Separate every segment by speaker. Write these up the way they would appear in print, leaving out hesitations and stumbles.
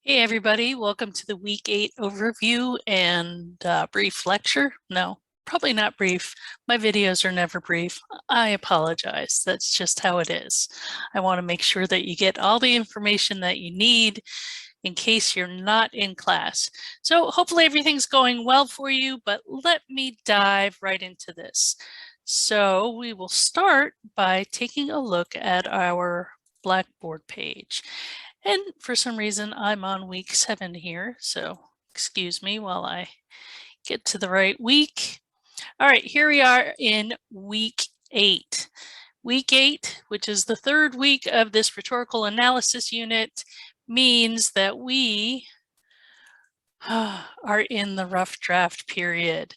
Speaker 1: Hey everybody, welcome to the week 8 overview and brief lecture. No, probably not brief. My videos are never brief. I apologize. That's just how it is. I want to make sure that you get all the information that you need in case you're not in class. So hopefully everything's going well for you, but let me dive right into this. So we will start by taking a look at our Blackboard page. And for some reason, I'm on week 7 here, so excuse me while I get to the right week. All right, here we are in week 8. Week 8, which is the third week of this rhetorical analysis unit, means that we are in the rough draft period.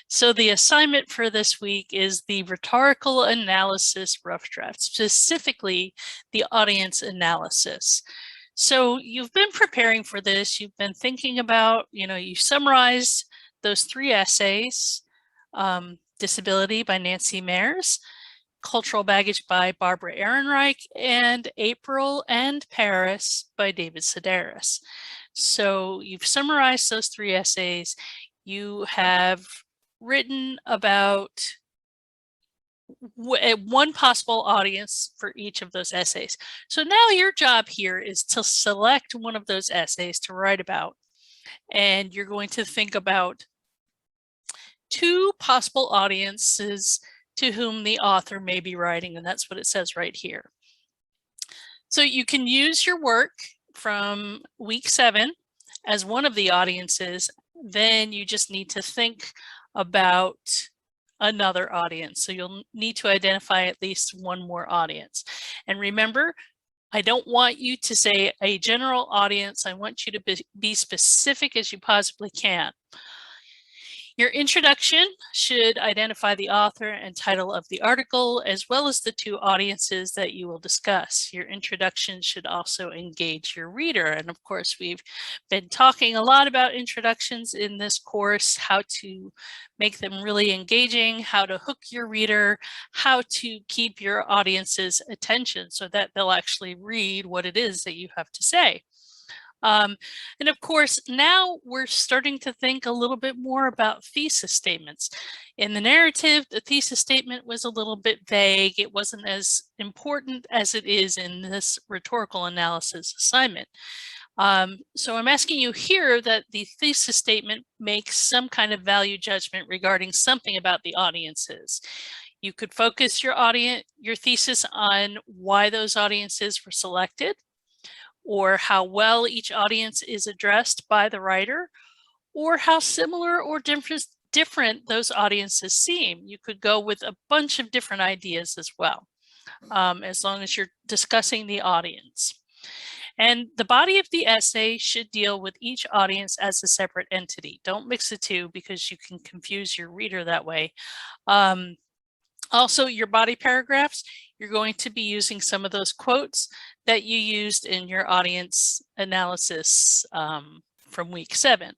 Speaker 1: So the assignment for this week is the rhetorical analysis rough draft, specifically the audience analysis. So you've been preparing for this, you've been thinking about, you summarized those 3 essays, Disability by Nancy Mayers, Cultural Baggage by Barbara Ehrenreich, and April and Paris by David Sedaris. So you've summarized those 3 essays. You have written about one possible audience for each of those essays. So now your job here is to select one of those essays to write about. And you're going to think about 2 possible audiences to whom the author may be writing, and that's what it says right here. So you can use your work from week 7 as one of the audiences. Then you just need to think about another audience. So you'll need to identify at least one more audience. And remember, I don't want you to say a general audience. I want you to be specific as you possibly can. Your introduction should identify the author and title of the article, as well as the 2 audiences that you will discuss. Your introduction should also engage your reader. And of course, we've been talking a lot about introductions in this course, how to make them really engaging, how to hook your reader, how to keep your audience's attention so that they'll actually read what it is that you have to say. And of course, now we're starting to think a little bit more about thesis statements. In the narrative, the thesis statement was a little bit vague. It wasn't as important as it is in this rhetorical analysis assignment. So I'm asking you here that the thesis statement makes some kind of value judgment regarding something about the audiences. You could focus your thesis on why those audiences were selected, or how well each audience is addressed by the writer, or how similar or different those audiences seem. You could go with a bunch of different ideas as well, as long as you're discussing the audience. And the body of the essay should deal with each audience as a separate entity. Don't mix the 2 because you can confuse your reader that way. Also, your body paragraphs, you're going to be using some of those quotes that you used in your audience analysis from week 7.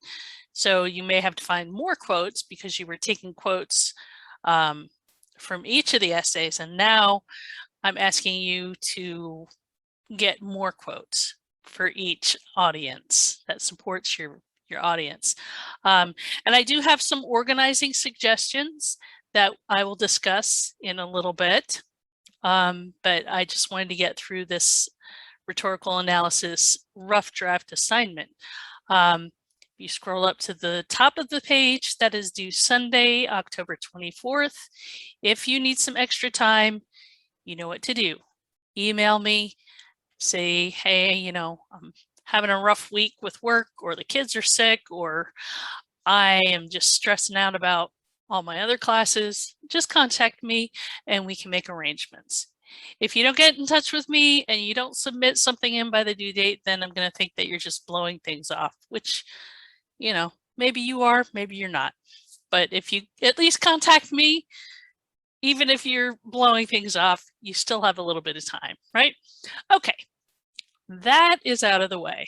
Speaker 1: So you may have to find more quotes because you were taking quotes from each of the essays. And now I'm asking you to get more quotes for each audience that supports your audience. And I do have some organizing suggestions that I will discuss in a little bit. But I just wanted to get through this rhetorical analysis rough draft assignment. You scroll up to the top of the page, that is due Sunday, October 24th. If you need some extra time, you know what to do. Email me, say, hey, I'm having a rough week with work, or the kids are sick, or I am just stressing out about all my other classes. Just contact me and we can make arrangements. If you don't get in touch with me and you don't submit something in by the due date, then I'm going to think that you're just blowing things off, which, maybe you are, maybe you're not. But if you at least contact me, even if you're blowing things off, you still have a little bit of time, right? Okay, that is out of the way.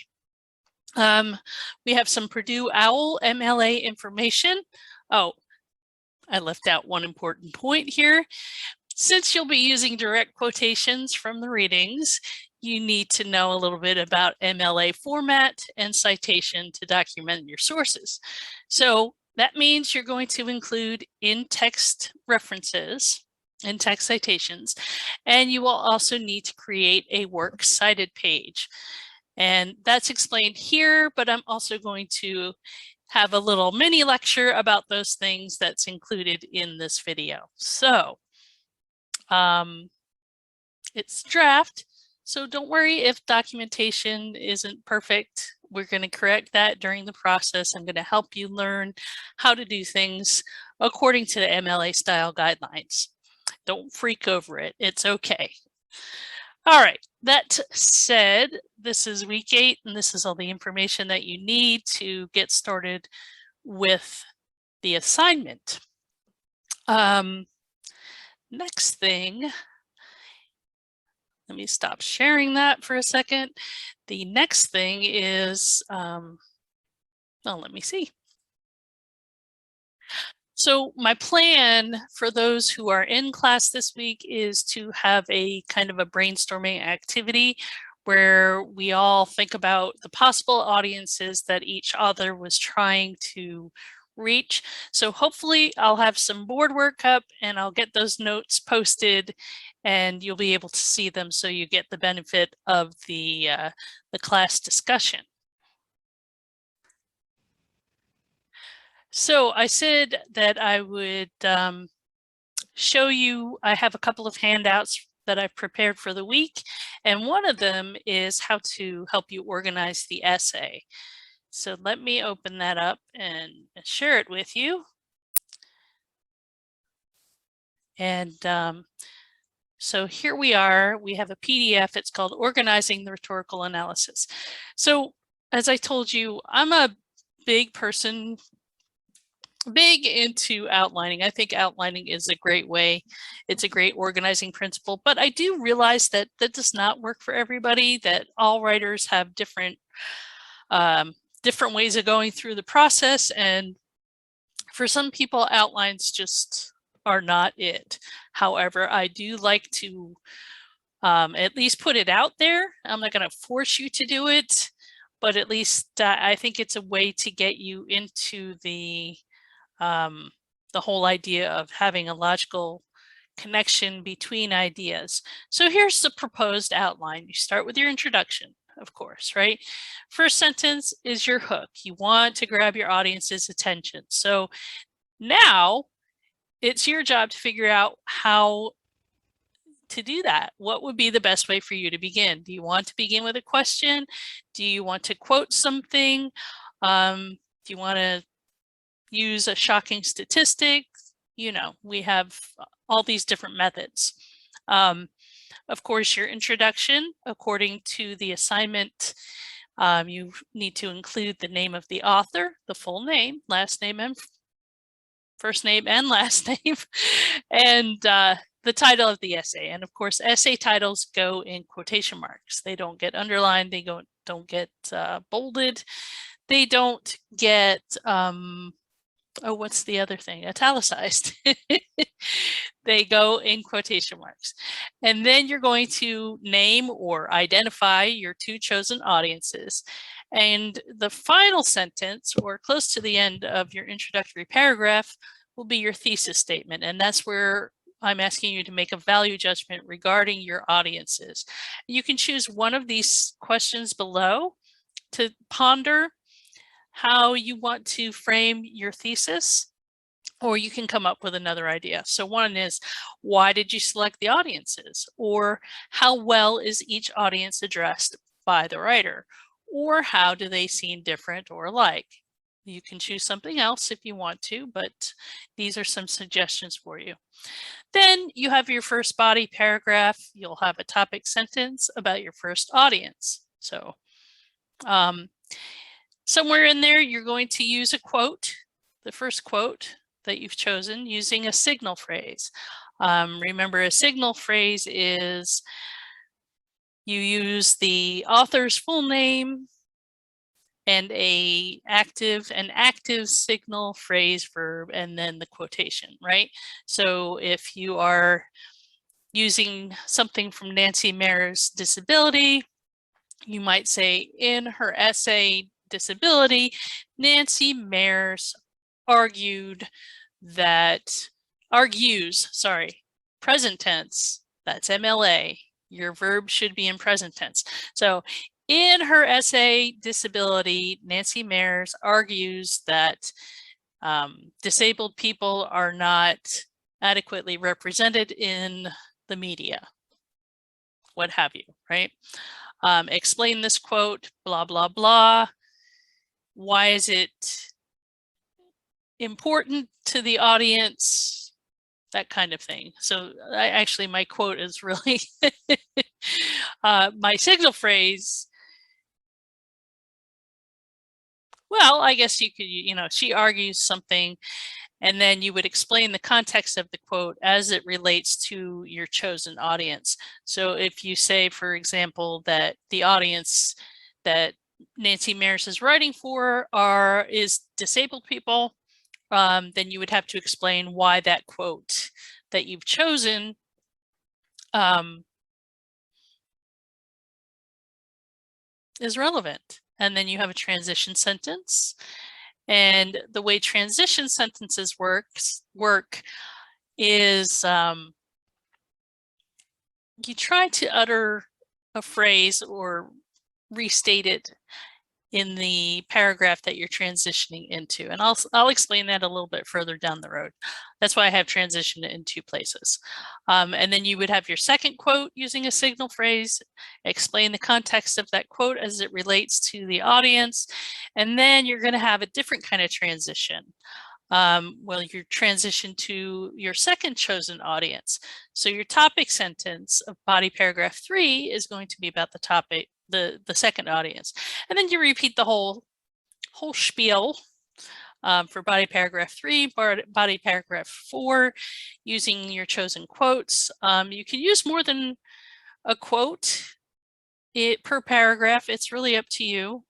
Speaker 1: We have some Purdue OWL MLA information. Oh, I left out one important point here. Since you'll be using direct quotations from the readings, you need to know a little bit about MLA format and citation to document your sources. So that means you're going to include in-text references, in-text citations, and you will also need to create a works cited page. And that's explained here, but I'm also going to have a little mini lecture about those things that's included in this video. So it's draft, so don't worry if documentation isn't perfect. We're going to correct that during the process. I'm going to help you learn how to do things according to the MLA style guidelines. Don't freak over it. It's okay. All right, that said, this is week 8, and this is all the information that you need to get started with the assignment. Next thing, let me stop sharing that for a second. The next thing is, well, let me see. So my plan for those who are in class this week is to have a kind of a brainstorming activity where we all think about the possible audiences that each author was trying to reach. So hopefully I'll have some board work up and I'll get those notes posted and you'll be able to see them so you get the benefit of the class discussion. So I said that I would show you, I have a couple of handouts that I've prepared for the week, and one of them is how to help you organize the essay. So let me open that up and share it with you. And so here we are, we have a PDF, it's called Organizing the Rhetorical Analysis. So as I told you, I'm a big into outlining. I think outlining is a great way. It's a great organizing principle, but I do realize that that does not work for everybody, that all writers have different ways of going through the process. And for some people, outlines just are not it. However, I do like to at least put it out there. I'm not going to force you to do it, but at least I think it's a way to get you into the whole idea of having a logical connection between ideas. So here's the proposed outline. You start with your introduction, of course, right? First sentence is your hook. You want to grab your audience's attention. So now it's your job to figure out how to do that. What would be the best way for you to begin? Do you want to begin with a question? Do you want to quote something? Do you want to use a shocking statistic? You know, we have all these different methods. Of course, your introduction, according to the assignment, you need to include the name of the author, the full name, last name and first name and last name, and the title of the essay. And of course, essay titles go in quotation marks. They don't get underlined, they don't get bolded, they don't get oh, what's the other thing? Italicized. They go in quotation marks. And then you're going to name or identify your 2 chosen audiences. And the final sentence, or close to the end of your introductory paragraph, will be your thesis statement. And that's where I'm asking you to make a value judgment regarding your audiences. You can choose one of these questions below to ponder how you want to frame your thesis, or you can come up with another idea. So one is, why did you select the audiences? Or how well is each audience addressed by the writer? Or how do they seem different or alike? You can choose something else if you want to, but these are some suggestions for you. Then you have your first body paragraph. You'll have a topic sentence about your first audience. So somewhere in there, you're going to use a quote, the first quote that you've chosen, using a signal phrase. Remember, a signal phrase is you use the author's full name and an active signal phrase verb, and then the quotation, right? So if you are using something from Nancy Mayer's Disability, you might say, in her essay, Disability, Nancy Mayers argues, present tense, that's MLA. Your verb should be in present tense. So in her essay, Disability, Nancy Mayers argues that disabled people are not adequately represented in the media, what have you, right? Explain this quote, blah, blah, blah. Why is it important to the audience? That kind of thing. So actually my quote is really my signal phrase. Well, I guess you could, she argues something, and then you would explain the context of the quote as it relates to your chosen audience. So if you say, for example, that the audience that Nancy Mayers is writing for is disabled people, then you would have to explain why that quote that you've chosen is relevant. And then you have a transition sentence. And the way transition sentences work is you try to utter a phrase or restate it in the paragraph that you're transitioning into. And I'll explain that a little bit further down the road. That's why I have transitioned in 2 places. And then you would have your second quote using a signal phrase, explain the context of that quote as it relates to the audience. And then you're going to have a different kind of transition. Well, you transition to your second chosen audience. So your topic sentence of body paragraph 3 is going to be about the topic, the second audience. And then you repeat the whole spiel for body paragraph 3, body paragraph 4, using your chosen quotes. You can use more than a quote per paragraph. It's really up to you.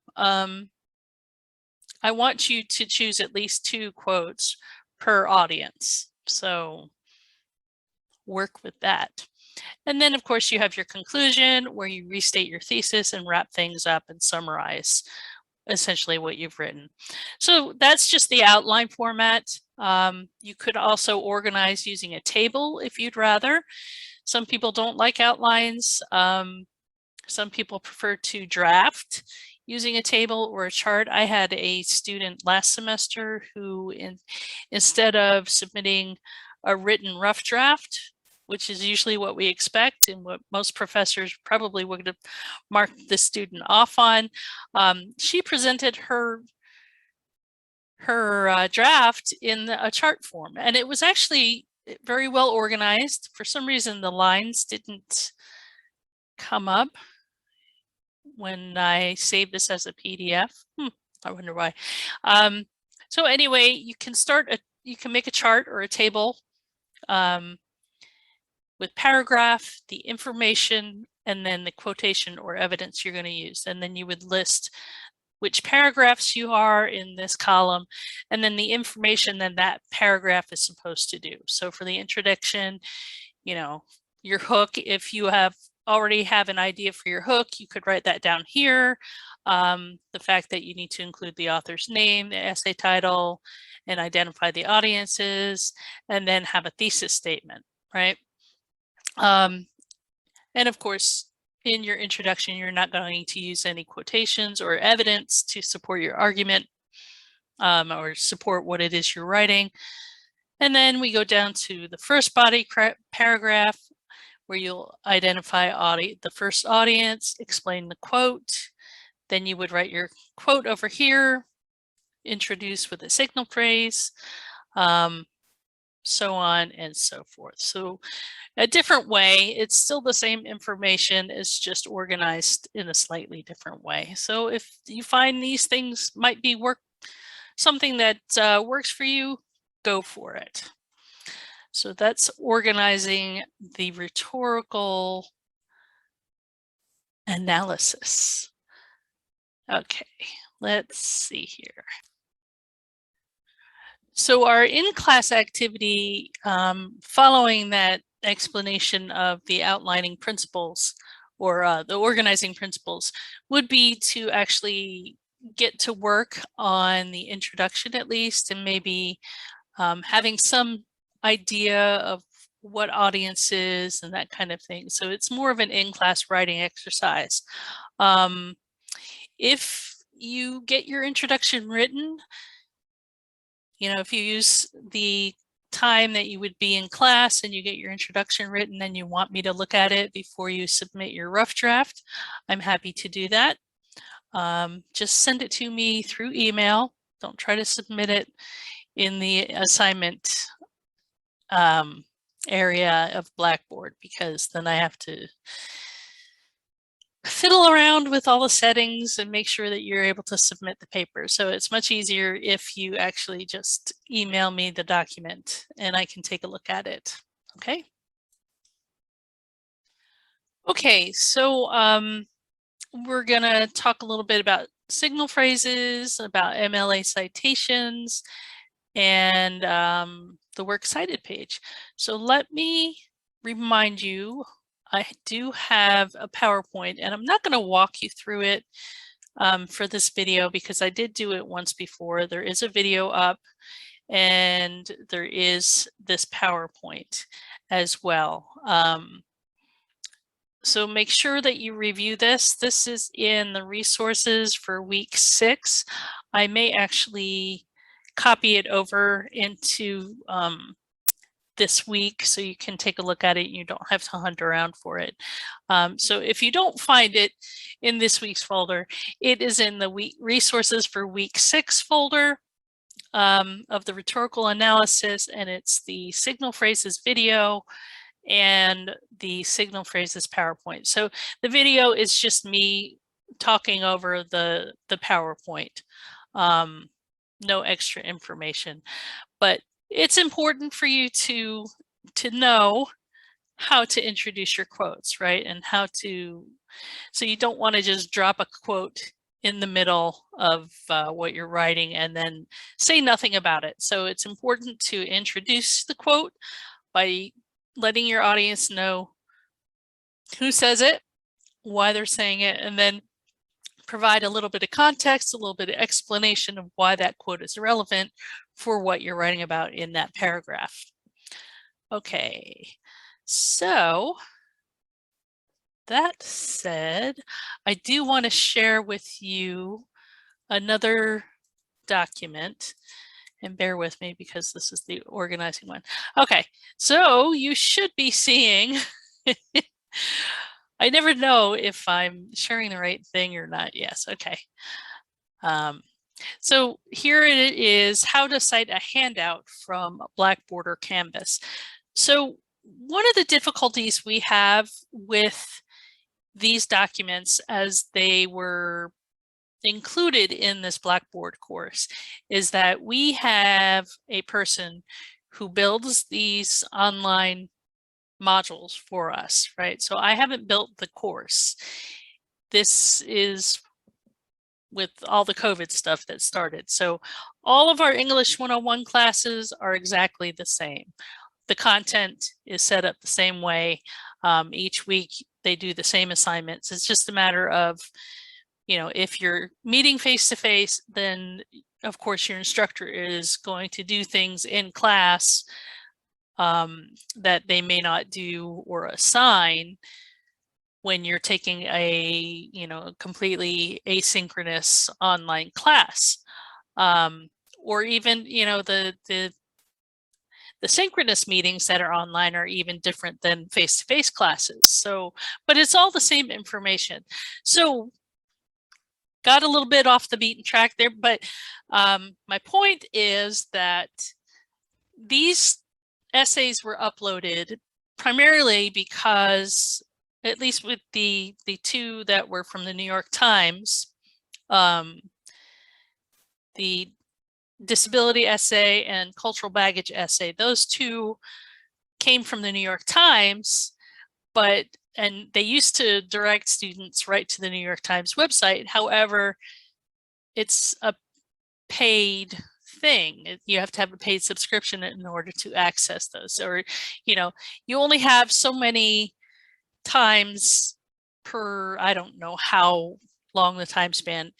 Speaker 1: I want you to choose at least 2 quotes per audience. So work with that. And then of course you have your conclusion where you restate your thesis and wrap things up and summarize essentially what you've written. So that's just the outline format. You could also organize using a table if you'd rather. Some people don't like outlines. Some people prefer to draft using a table or a chart. I had a student last semester who, instead of submitting a written rough draft, which is usually what we expect and what most professors probably would have marked the student off on, she presented her draft in a chart form, and it was actually very well organized. For some reason, the lines didn't come up when I save this as a PDF. I wonder why. So anyway, you can make a chart or a table with paragraph, the information, and then the quotation or evidence you're going to use. And then you would list which paragraphs you are in this column, and then the information that paragraph is supposed to do. So for the introduction, your hook, if you already have an idea for your hook, you could write that down here. The fact that you need to include the author's name, the essay title, and identify the audiences, and then have a thesis statement, right? And of course, in your introduction, you're not going to use any quotations or evidence to support your argument or support what it is you're writing. And then we go down to the first body paragraph, where you'll identify the first audience, explain the quote. Then you would write your quote over here, introduce with a signal phrase, so on and so forth. So a different way, it's still the same information, it's just organized in a slightly different way. So if you find these things might be something that works for you, go for it. So that's organizing the rhetorical analysis. Okay, let's see here. So our in-class activity following that explanation of the outlining principles or the organizing principles would be to actually get to work on the introduction at least, and maybe having some idea of what audience is and that kind of thing. So it's more of an in-class writing exercise. If you get your introduction written, if you use the time that you would be in class and you get your introduction written and you want me to look at it before you submit your rough draft, I'm happy to do that. Just send it to me through email. Don't try to submit it in the assignment area of Blackboard, because then I have to fiddle around with all the settings and make sure that you're able to submit the paper. So it's much easier if you actually just email me the document and I can take a look at it. Okay. Okay, so we're gonna talk a little bit about signal phrases, about MLA citations, and the works cited page. So let me remind you, I do have a PowerPoint, and I'm not going to walk you through it for this video because I did do it once before. There is a video up, and there is this PowerPoint as well. So make sure that you review this. This is in the resources for week 6. I may actually copy it over into this week so you can take a look at it and you don't have to hunt around for it. So if you don't find it in this week's folder, it is in the resources for week 6 folder of the rhetorical analysis, and it's the signal phrases video and the signal phrases PowerPoint. So the video is just me talking over the PowerPoint. No extra information, but it's important for you to know how to introduce your quotes, right? And how to, so you don't want to just drop a quote in the middle of what you're writing and then say nothing about it. So it's important to introduce the quote by letting your audience know who says it, why they're saying it, and then provide a little bit of context, a little bit of explanation of why that quote is relevant for what you're writing about in that paragraph. Okay, so that said, I do want to share with you another document, and bear with me because this is the organizing one. Okay, so you should be seeing I never know if I'm sharing the right thing or not. Yes, okay. So here it is, how to cite a handout from Blackboard or Canvas. So one of the difficulties we have with these documents as they were included in this Blackboard course is that we have a person who builds these online modules for us, right? So I haven't built the course. This is with all the COVID stuff that started. So all of our English 101 classes are exactly the same. The content is set up the same way. Each week they do the same assignments. It's just a matter of, if you're meeting face-to-face, then of course your instructor is going to do things in class that they may not do or assign when you're taking a completely asynchronous online class, or even the synchronous meetings that are online are even different than face-to-face classes. So, but it's all the same information. So got a little bit off the beaten track there, but my point is that these essays were uploaded primarily because, at least with the two that were from the New York Times, the disability essay and cultural baggage essay, those two came from the New York Times, and they used to direct students right to the New York Times website. However, it's a paid thing. You have to have a paid subscription in order to access those, or you only have so many times per, I don't know how long the time span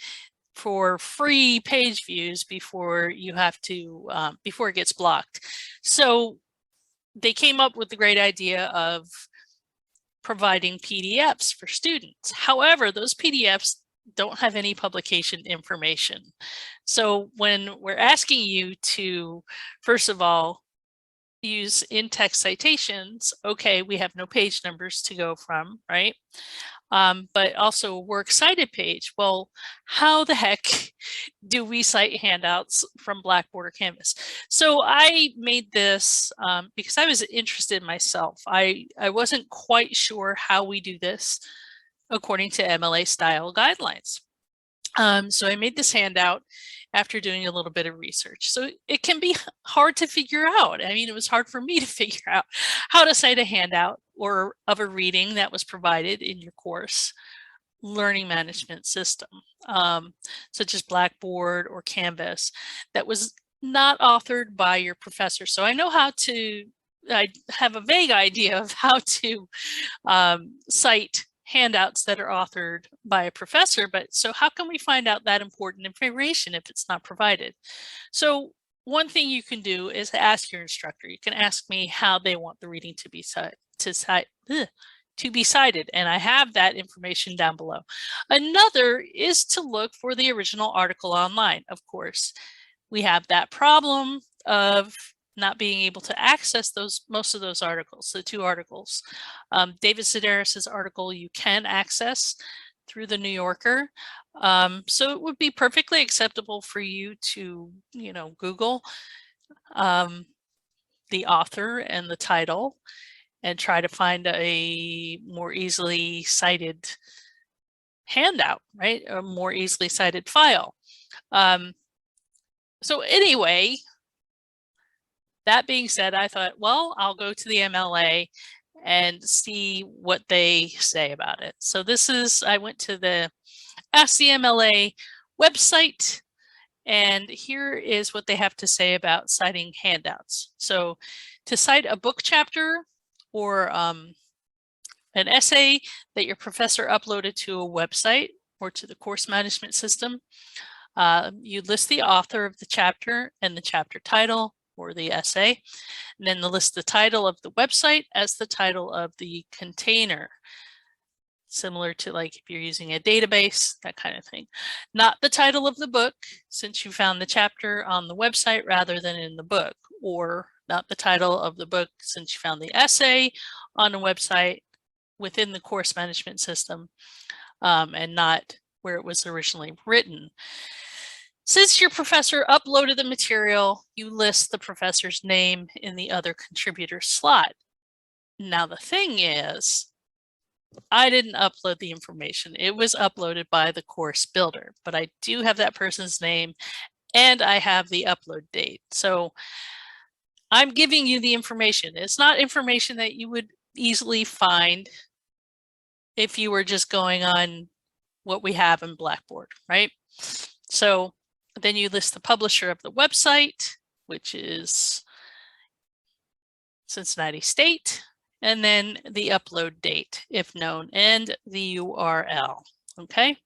Speaker 1: for free page views before you have to before it gets blocked. So they came up with the great idea of providing PDFs for students. However, those PDFs don't have any publication information. So when we're asking you to, first of all, use in-text citations, okay, we have no page numbers to go from, right? But also a works cited page. Well, how the heck do we cite handouts from Blackboard or Canvas? So I made this because I was interested myself. I wasn't quite sure how we do this according to MLA style guidelines. So I made this handout after doing a little bit of research. So it can be hard to figure out. I mean, it was hard for me to figure out how to cite a handout or of a reading that was provided in your course learning management system, such as Blackboard or Canvas, that was not authored by your professor. So I know how to, I have a vague idea of how to cite handouts that are authored by a professor, but so how can we find out that important information if it's not provided? So one thing you can do is ask your instructor. You can ask me how they want the reading to be cited, and I have that information down below. Another is to look for the original article online. Of course, we have that problem of not being able to access most of those articles, the two articles. David Sedaris's article you can access through the New Yorker. So it would be perfectly acceptable for you to, Google the author and the title and try to find a more easily cited handout, right? A more easily cited file. So anyway, that being said, I thought, well, I'll go to the MLA and see what they say about it. So this is, I went to the Ask the MLA website, and here is what they have to say about citing handouts. So to cite a book chapter or an essay that your professor uploaded to a website or to the course management system, you list the author of the chapter and the chapter title or the essay, and then list the title of the website as the title of the container, similar to like if you're using a database, that kind of thing. Not the title of the book, since you found the chapter on the website rather than in the book, or not the title of the book since you found the essay on a website within the course management system, and not where it was originally written. Since your professor uploaded the material, you list the professor's name in the other contributor slot. Now the thing is, I didn't upload the information. It was uploaded by the course builder, but I do have that person's name and I have the upload date. So I'm giving you the information. It's not information that you would easily find if you were just going on what we have in Blackboard, right? So then you list the publisher of the website, which is Cincinnati State, and then the upload date, if known, and the URL, okay?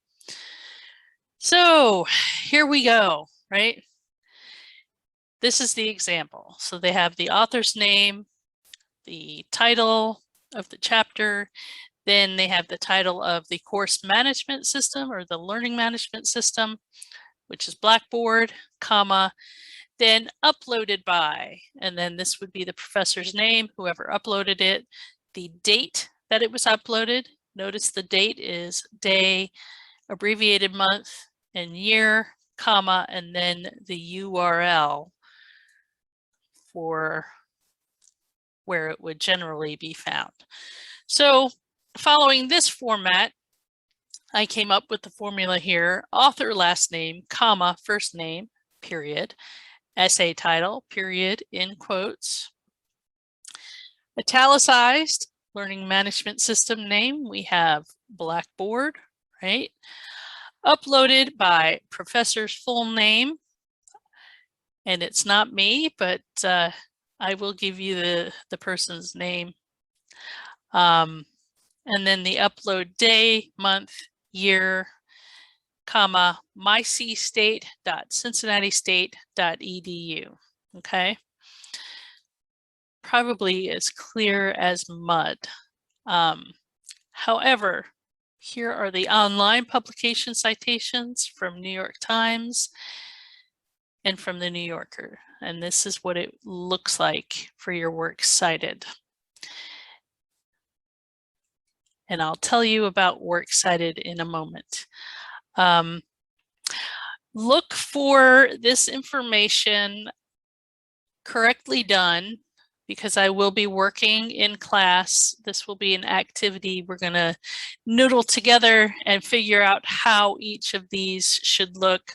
Speaker 1: So here we go, right? This is the example. So they have the author's name, the title of the chapter, then they have the title of the course management system or the learning management system, which is Blackboard, comma, then uploaded by, and then this would be the professor's name, whoever uploaded it, the date that it was uploaded. Notice the date is day, abbreviated month and year, comma, and then the URL for where it would generally be found. So following this format, I came up with the formula here: author last name, comma, first name, period, essay title, period, in quotes, italicized learning management system name, we have Blackboard, right? Uploaded by professor's full name, And it's not me, but I will give you the person's name. And then the upload day, month, year, comma, mycstate.cincinnati-state.edu. Okay. Probably as clear as mud. However, here are the online publication citations from New York Times and from the New Yorker. And this is what it looks like for your work cited. And I'll tell you about works cited in a moment. Look for this information correctly done, because I will be working in class. This will be an activity we're going to noodle together and figure out how each of these should look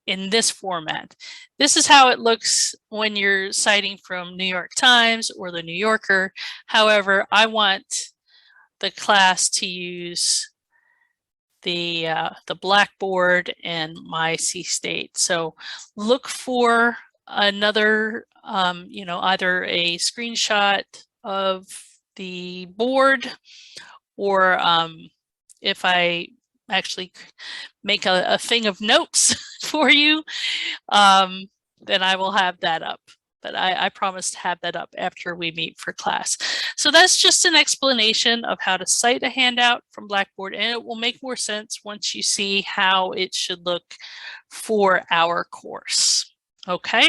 Speaker 1: in this format. This is how it looks when you're citing from New York Times or the New Yorker. However, I want the class to use the Blackboard and my cite. So look for another, either a screenshot of the board, or if I actually make a thing of notes for you, then I will have that up. But I promise to have that up after we meet for class. So that's just an explanation of how to cite a handout from Blackboard, and it will make more sense once you see how it should look for our course. Okay.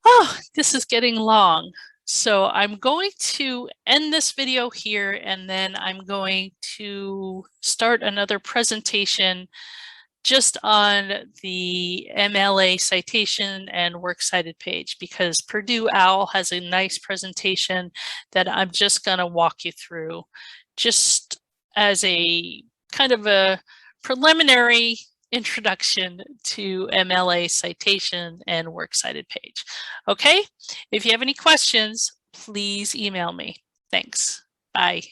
Speaker 1: Oh, this is getting long. So I'm going to end this video here, and then I'm going to start another presentation just on the MLA citation and works cited page, because Purdue OWL has a nice presentation that I'm just going to walk you through, just as a kind of a preliminary introduction to MLA citation and works cited page. Okay, if you have any questions, please email me. Thanks. Bye.